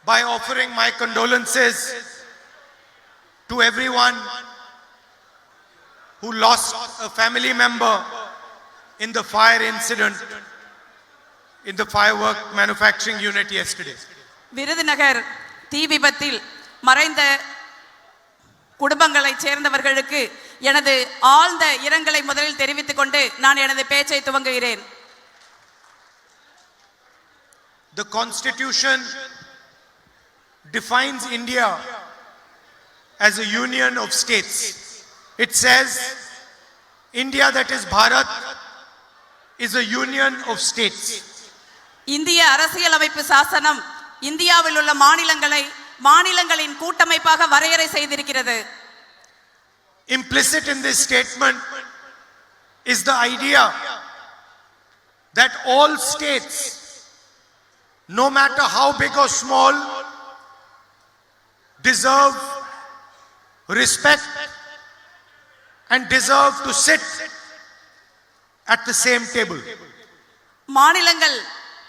by offering my condolences to everyone who lost a family member in the fire incident in the firework manufacturing unit yesterday. Virudhunagar தீ விபத்தில் மறைந்த குடும்பங்களைச் சேர்ந்தவர்களுக்கு எனது ஆழ்ந்த இரங்கலை முதலில் தெரிவித்துக் கொண்டு நான் எனது பேச்சை துவங்குகிறேன். The Constitution defines India as a union of states. It says India, that is Bharat, is a union of states. இந்திய அரசியலமைப்பு சாசனம் இந்தியாவில் உள்ள மாநிலங்களை மாநிலங்களின் கூட்டமைப்பாக வரையறை செய்திருக்கிறது. Implicit in this statement is the idea that all states, no matter how big or small, deserve respect and deserve to sit at the same table. மாநிலங்கள்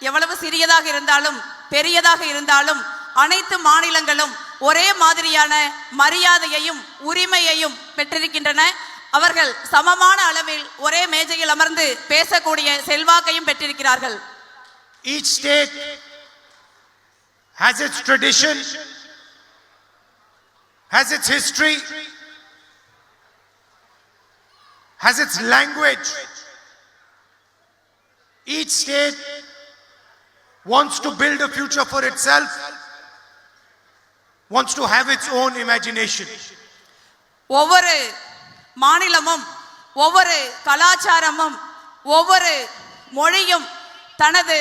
எவ்வளவு சிறியதாக இருந்தாலும் பெரியதாக இருந்தாலும் அனைத்து மாநிலங்களும் ஒரே மாதிரியான மரியாதையையும் உரிமையையும் பெற்றிருக்கின்றன. அவர்கள் சமமான அளவில் ஒரே மேஜையில் அமர்ந்து பேசக்கூடிய செல்வாக்கையும் பெற்றிருக்கிறார்கள். Each state has its tradition, has its history, has its language. Each state wants to build a future for itself, wants to have its own imagination. ஒவ்வொரு மாநிலமும் ஒவ்வொரு கலாச்சாரமும் ஒவ்வொரு மொழியும் தனது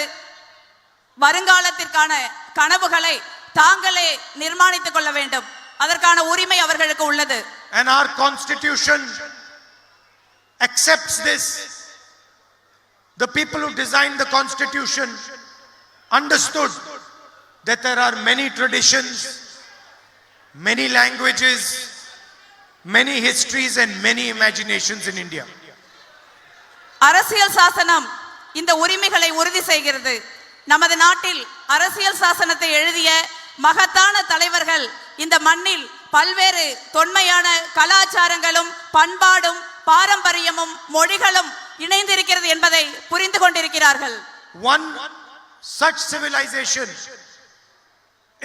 வருங்காலத்திற்கான கனவுகளை தாங்களே நிர்மாணித்துக் கொள்ள வேண்டும். அதற்கான உரிமை அவர்களுக்கு உள்ளது. And our constitution accepts this. The people who designed the constitution understood that there are many traditions, many languages, many histories and many imaginations in India. அரசியல் சாசனம் இந்த உரிமைகளை உறுதி செய்கிறது. நமது நாட்டில் அரசியல் சாசனத்தை எழுதிய மகத்தான தலைவர்கள் இந்த மண்ணில் பல்வேறு தொன்மையான கலாச்சாரங்களும் பண்பாடும் பாரம்பரியமும் மொழிகளும் இணைந்திருக்கிறது என்பதை புரிந்து கொண்டிருக்கிறார்கள். One such civilization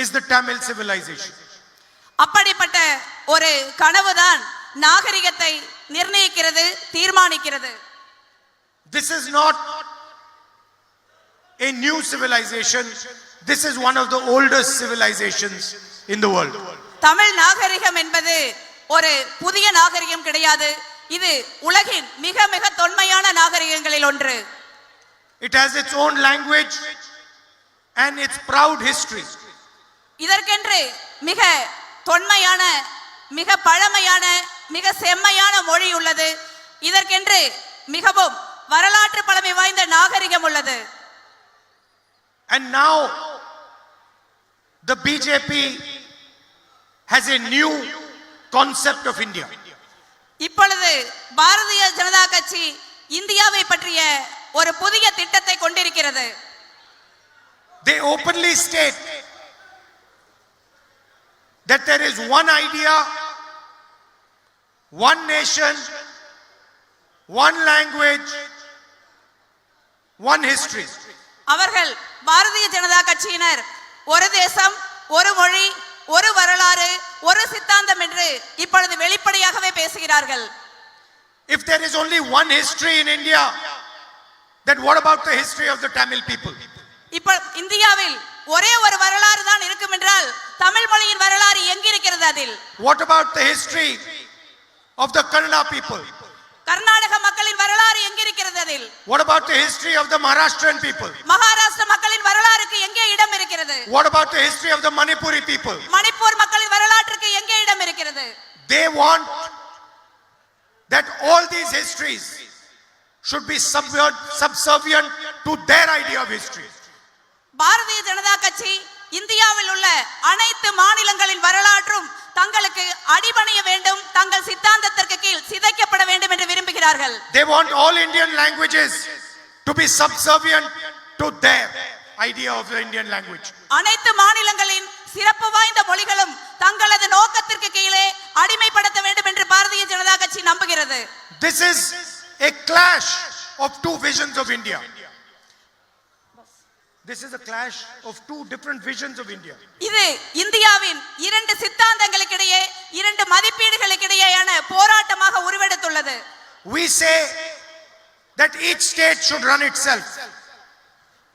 is the Tamil civilization. அப்படிப்பட்ட ஒரு கனவுதான் நாகரிகத்தை நிர்ணயிக்கிறது, தீர்மானிக்கிறது. This is not a new civilization. This is one of the oldest civilizations in the world. Tamil நாகரிகம் என்பது ஒரு புதிய நாகரிகம் கிடையாது. இது உலகின் மிக மிக தொன்மையான நாகரிகங்களில் ஒன்று. It has its own language and its proud history. இதற்கென்று மிக தொன்மையான மிக பழமையான மிக செம்மையான மொழி உள்ளது. இதற்கென்று மிகவும் வரலாற்று பழமை வாய்ந்த நாகரிகம் உள்ளது. And now the BJP has a new concept of India. இப்பொழுது பாரதிய ஜனதா கட்சி இந்தியாவை பற்றிய ஒரு புதிய திட்டத்தை கொண்டிருக்கிறது. They openly state that there is one idea, one nation, one language, one history. அவர்கள் பாரதிய ஜனதா கட்சியினர் ஒரு தேசம், ஒரு மொழி, ஒரு வரலாறு, ஒரு சித்தாந்தம் என்று இப்பொழுது வெளிப்படையாகவே பேசுகிறார்கள். If there is only one history in India, then what about the history of the Tamil people? இப்போ இந்தியாவில் ஒரே ஒரு வரலாறு தான் இருக்கும் என்றால் தமிழ் மொழியின் வரலாறு எங்கிருக்கிறது அதில்? What about the history of the Kannada people? Karnataka மக்களின் வரலாறு எங்கிருக்கிறது அதில்? What about the history of the Maharashtrian people? Maharashtra மக்களின் வரலாறுக்கு எங்கே இடம் இருக்கிறது? What about the history of the Manipuri people? Manipur மக்களின் வரலாற்றுக்கு எங்கே இடம் இருக்கிறது? They want that all these histories should be subservient to their idea of history. Bharatiya Janata கட்சி இந்தியாவில் உள்ள அனைத்து மாநிலங்களின் வரலாற்றும் தங்களுக்கு அடிபணிய வேண்டும், தங்கள் சித்தாந்தத்திற்கு கீழ் சிதைக்கப்பட வேண்டும் என்று விரும்புகிறார்கள். They want all Indian languages to be subservient to their idea of the Indian language. அனைத்து மாநிலங்களின் சிறப்பு வாய்ந்த மொழிகளும் தங்களது நோக்கத்திற்கு கீழே அடிமைப்படுத்த வேண்டும் என்று பாரதிய ஜனதா கட்சி நம்புகிறது. This is a clash of two visions of India. This is a clash of two different visions of India. இது இந்தியாவின் இரண்டு சித்தாந்தங்களுக்கிடையே இரண்டு மதிப்பீடுகளுக்கிடையேயான போராட்டமாக உருவெடுத்துள்ளது. We say that each state should run itself.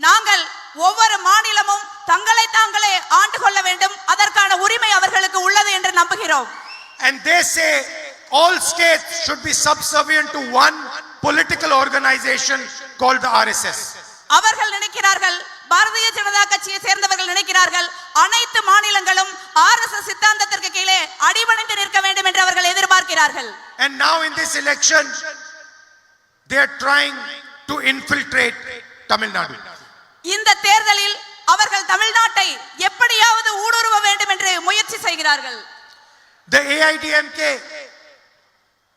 நாங்கள் ஒவ்வொரு மாநிலமும் தங்களை தாங்களே ஆண்டு கொள்ள வேண்டும், அதற்கான உரிமை அவர்களுக்கு உள்ளது என்று நம்புகிறோம். And they say all states should be subservient to one political organization called the RSS. அவர்கள் நினைக்கிறார்கள், பாரதிய ஜனதா கட்சியை சேர்ந்தவர்கள் நினைக்கிறார்கள், அனைத்து மாநிலங்களும் RSS சித்தாந்தத்திற்கு கீழே அடிபணிந்து நிற்க வேண்டும் என்று அவர்கள் எதிர்பார்க்கிறார்கள். And now in this election they are trying to infiltrate Tamil Nadu. இந்த தேர்தலில் அவர்கள் தமிழ்நாட்டை எப்படியாவது ஊடுருவ வேண்டும் என்று முயற்சி செய்கிறார்கள். The AIDMK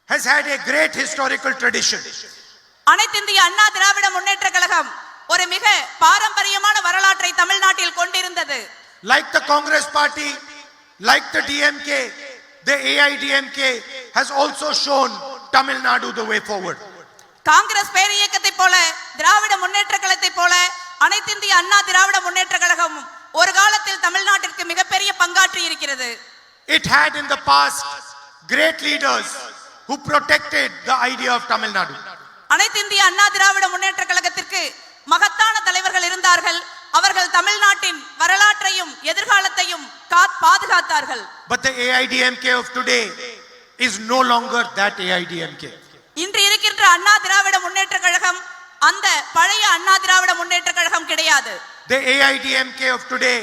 has had a great historical tradition. அனைத்திந்திய அண்ணா திராவிட முன்னேற்ற கழகம் ஒரு மிக பாரம்பரியமான வரலாற்றை தமிழ்நாட்டில் கொண்டிருந்தது. Like the Congress party, like the DMK, the AIDMK has also shown Tamil Nadu the way forward. Congress பேரியக்கத்தை போல, திராவிட முன்னேற்ற கழகத்தை போல அனைத்திந்திய அண்ணா திராவிட முன்னேற்ற கழகம் ஒரு காலத்தில் தமிழ்நாட்டிற்கு மிகப்பெரிய பங்காற்றி இருக்கிறது. It had in the past great leaders who protected the idea of Tamil Nadu. அனைத்திந்திய அண்ணா திராவிட முன்னேற்ற கழகத்திற்கு மகத்தான தலைவர்கள் இருந்தார்கள். அவர்கள் தமிழ்நாட்டின் வரலாற்றையும் எதிர்காலத்தையும் பாதுகாத்தார்கள். But the AIDMK of today is no longer that AIDMK. இன்று இருக்கின்ற அண்ணா திராவிட முன்னேற்ற கழகம் அந்த பழைய அண்ணா திராவிட முன்னேற்ற கழகம் கிடையாது. The AIDMK of today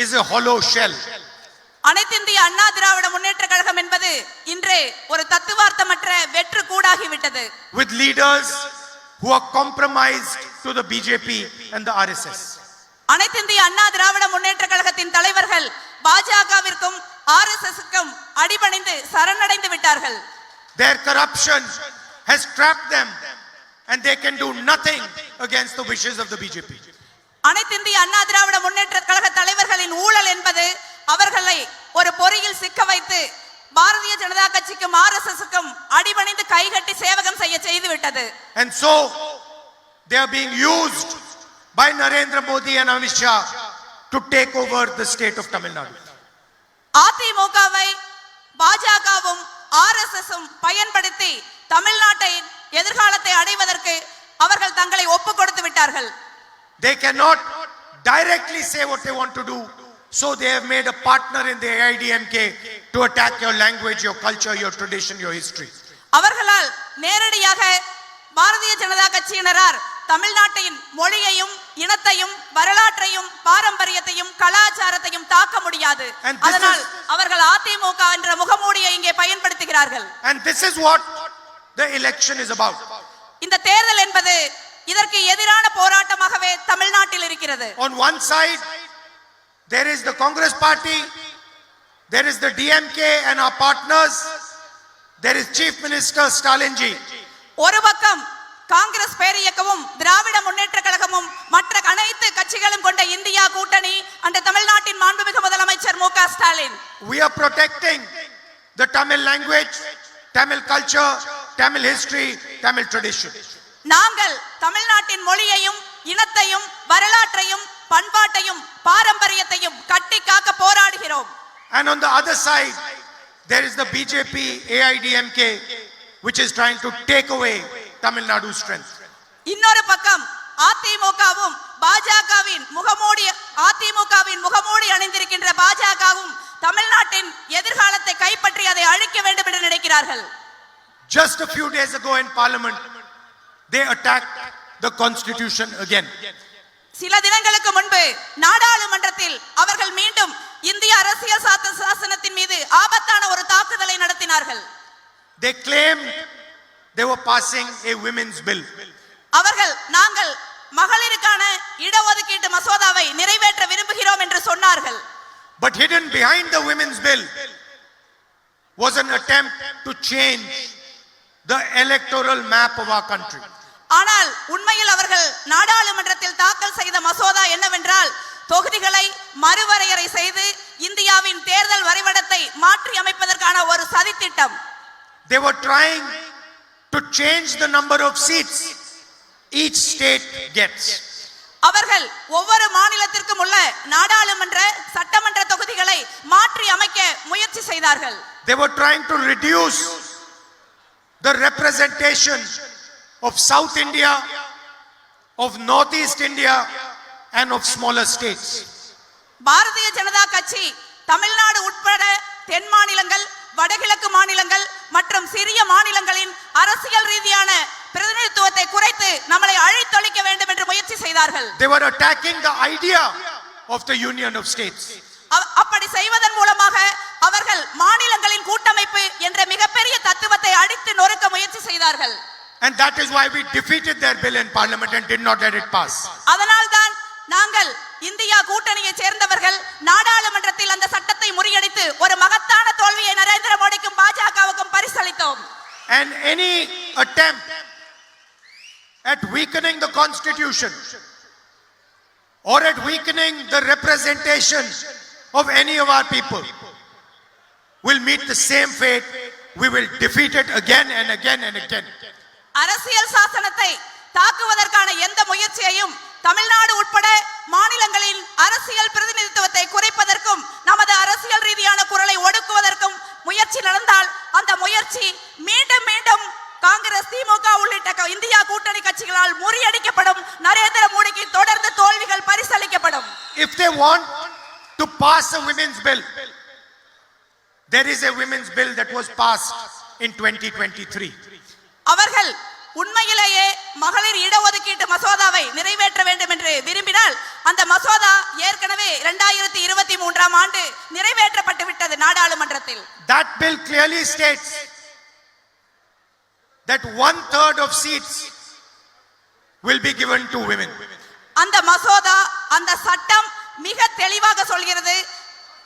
is a hollow shell. அனைத்திந்திய அண்ணா திராவிட முன்னேற்ற கழகம் என்பது இன்று ஒரு தத்துவார்த்தமற்ற வெற்று கூடாகிவிட்டது. With leaders who are compromised to the BJP and the RSS. அனைத்திந்திய அண்ணா திராவிட முன்னேற்ற கழகத்தின் தலைவர்கள் பாஜகவிற்கும் RSSக்கும் அடிபணிந்து சரணடைந்து விட்டார்கள். Their corruption has trapped them and they can do nothing against the wishes of the BJP. அனைத்திந்திய அண்ணா திராவிட முன்னேற்ற கழக தலைவர்களின் ஊழல் என்பது அவர்களை ஒரு பொறியில் சிக்க வைத்து பாரதிய ஜனதா கட்சிக்கும் RSSக்கும் அடிபணிந்து கைகட்டி சேவகம் செய்ய செய்து விட்டது. And so they are being used by Narendra Modi and Amit Shah to take over the state of Tamil Nadu. அதிமுகவை பாஜகவும் RSSம் பயன்படுத்தி தமிழ்நாட்டை எதிர்காலத்தை அடைவதற்கு அவர்கள் தங்களை ஒப்புக் கொடுத்து விட்டார்கள். They cannot directly say what they want to do, so they have made a partner in the AIDMK to attack your language, your culture, your tradition, your history. அவர்களால் நேரடியாக பாரதிய ஜனதா கட்சியினரார் தமிழ்நாட்டின் மொழியையும் இனத்தையும் வரலாற்றையும் பாரம்பரியத்தையும் கலாச்சாரத்தையும் தாக்க முடியாது. அதனால் அவர்கள் அதிமுக என்ற முகமூடியை இங்கே பயன்படுத்துகிறார்கள். And this is what the election is about. இந்த தேர்தல் என்பது இதற்கு எதிரான போராட்டமாகவே தமிழ்நாட்டில் இருக்கிறது. On one side there is the Congress party, there is the DMK and our partners, there is Chief Minister Stalin ji. ஒரு பக்கம் காங்கிரஸ் பேரியக்கமும் திராவிட முன்னேற்ற கழகமும் மற்ற அனைத்து கட்சிகளும் கொண்ட இந்தியா கூட்டணி அந்த தமிழ்நாட்டின் மாண்புமிகு முதலமைச்சர் மு.க. Stalin. We are protecting the Tamil language, Tamil culture, Tamil history, Tamil tradition. நாங்கள் தமிழ்நாட்டின் மொழியையும் இனத்தையும் வரலாற்றையும் பண்பாட்டையும் பாரம்பரியத்தையும் கட்டி காக்க போராடுகிறோம். And on the other side there is the BJP AIDMK which is trying to take away Tamil Nadu's strength. இன்னொரு பக்கம் அதிமுகவும் முகமூடி அணிந்திருக்கின்ற பாஜகவும் தமிழ்நாட்டின் எதிர்காலத்தை கைப்பற்றி அதை அழிக்க வேண்டும் என்று நினைக்கிறார்கள். Just a few days ago in parliament they attacked the constitution again. சில தினங்களுக்கு முன்பு நாடாளுமன்றத்தில் அவர்கள் மீண்டும் இந்திய அரசியல் சாசனத்தின் மீது ஆபத்தான ஒரு தாக்குதலை நடத்தினார்கள். They claimed they were passing a women's bill. அவர்கள் நாங்கள் மகளிருக்கான இடஒதுக்கீட்டு மசோதாவை நிறைவேற்ற விரும்புகிறோம் என்று சொன்னார்கள். But hidden behind the women's bill was an attempt to change the electoral map of our country. ஆனால் உண்மையில் அவர்கள் நாடாளுமன்றத்தில் தாக்கல் செய்த மசோதா என்னவென்றால் தொகுதிகளை மறுவரையறை செய்து இந்தியாவின் தேர்தல் வரைபடத்தை மாற்றி அமைப்பதற்கான ஒரு சதித்திட்டம். They were trying to change the number of seats each state gets. அவர்கள் ஒவ்வொரு மாநிலத்திற்கும் உள்ள நாடாளுமன்ற சட்டமன்ற தொகுதிகளை மாற்றி அமைக்க முயற்சி செய்தார்கள். They were trying to reduce the representation of South India, of Northeast India and of smaller states. Bharatiya Janata கட்சி தமிழ்நாடு உட்பட தென் மாநிலங்கள், வடகிழக்கு மாநிலங்கள் மற்றும் சிறிய மாநிலங்களின் அரசியல் ரீதியான பிரதிநிதித்துவத்தை குறைத்து நம்மளை அழித்தொழிக்க வேண்டும் என்று முயற்சி செய்தார்கள். They were attacking the idea of the union of states. அப்படி செய்வதன் மூலமாக அவர்கள் மாநிலங்களின் கூட்டமைப்பு என்ற மிகப்பெரிய தத்துவத்தை அடித்து நொறுக்க முயற்சி செய்தார்கள். And that is why we defeated their bill in parliament and did not let it pass. அதனால்தான் நாங்கள் இந்தியா கூட்டணியை சேர்ந்தவர்கள் நாடாளுமன்றத்தில் அந்த சட்டத்தை முறியடித்து ஒரு மகத்தான தோல்வியை நரேந்திர மோடிக்கும் பாஜகவுக்கும் பரிசளித்தோம். And any attempt at weakening the constitution or at weakening the representation of any of our people will meet the same fate. We will defeat it again and again and again. அரசியல் சாசனத்தை தாக்குவதற்கான எந்த முயற்சியையும் தமிழ்நாடு உட்பட மாநிலங்களின் அரசியல் பிரதிநிதித்துவத்தை குறைப்பதற்கும் நமது அரசியல் ரீதியான குரலை ஒடுக்குவதற்கும் முயற்சி நடந்தால் அந்த முயற்சி மீண்டும் மீண்டும் காங்கிரஸ், திமுக உள்ளிட்ட இந்தியா கூட்டணி கட்சிகளால் முறியடிக்கப்படும். நரேந்திர மோடிக்கு தொடர்ந்து தோல்விகள் பரிசளிக்கப்படும். If they want to pass a women's bill, there is a women's bill that was passed in 2023. அவர்கள் உண்மையிலேயே மகளிர் இடஒதுக்கீட்டு மசோதாவை நிறைவேற்ற வேண்டும் என்று விரும்பினால் அந்த மசோதா ஏற்கனவே 2023ஆம் ஆண்டு நிறைவேற்றப்பட்டு விட்டது நாடாளுமன்றத்தில். That bill clearly states that 1/3 of seats will be given to women. அந்த மசோதா, அந்த சட்டம் மிக தெளிவாக சொல்கிறது,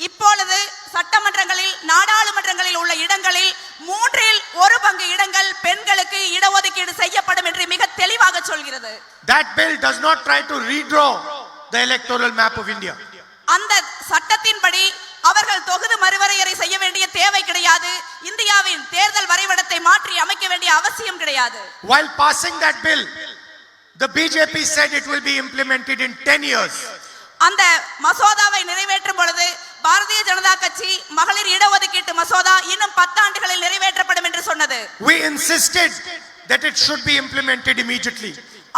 இப்பொழுது சட்டமன்றங்களில் நாடாளுமன்றங்களில் உள்ள இடங்களில் 1/3 இடங்கள் பெண்களுக்கு இடஒதுக்கீடு செய்யப்படும் என்று மிக தெளிவாக சொல்கிறது. That bill does not try to redraw the electoral map of India. அந்த சட்டத்தின்படி அவர்கள் தொகுதி மறுவரையறை செய்ய வேண்டிய தேவை கிடையாது. இந்தியாவின் தேர்தல் வரைபடத்தை மாற்றி அமைக்க வேண்டிய அவசியம் கிடையாது. While passing that bill, the BJP said it will be implemented in 10 years. அந்த மசோதாவை நிறைவேற்றும் பொழுது பாரதிய ஜனதா கட்சி மகளிர் இடஒதுக்கீட்டு மசோதா இன்னும் 10 ஆண்டுகளில் நிறைவேற்றப்படும் என்று சொன்னது. We insisted that it should be implemented immediately.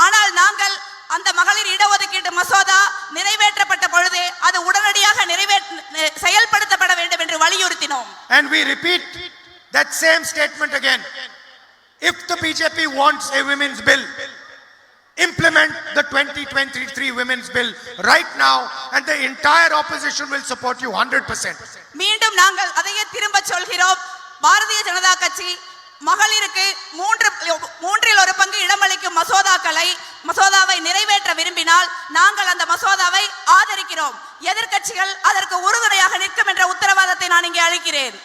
ஆனால் நாங்கள் அந்த மகளிர் இடஒதுக்கீட்டு மசோதா நிறைவேற்றப்பட்ட பொழுது அது உடனடியாக செயல்படுத்தப்பட வேண்டும் என்று வலியுறுத்தினோம். And we repeat that same statement again. If the BJP wants a women's bill, implement the 2023 women's bill right now and the entire opposition will support you 100%. மீண்டும் நாங்கள் அதையே திரும்ப சொல்கிறோம். பாரதிய ஜனதா கட்சி மகளிருக்கு 1/3 இடமளிக்கும் மசோதாவை நிறைவேற்ற விரும்பினால் நாங்கள் அந்த மசோதாவை ஆதரிக்கிறோம். எதிர்க்கட்சிகள் அதற்கு உறுதுணையாக நிற்கும் என்ற உத்தரவாதத்தை நான் இங்கே அளிக்கிறேன்.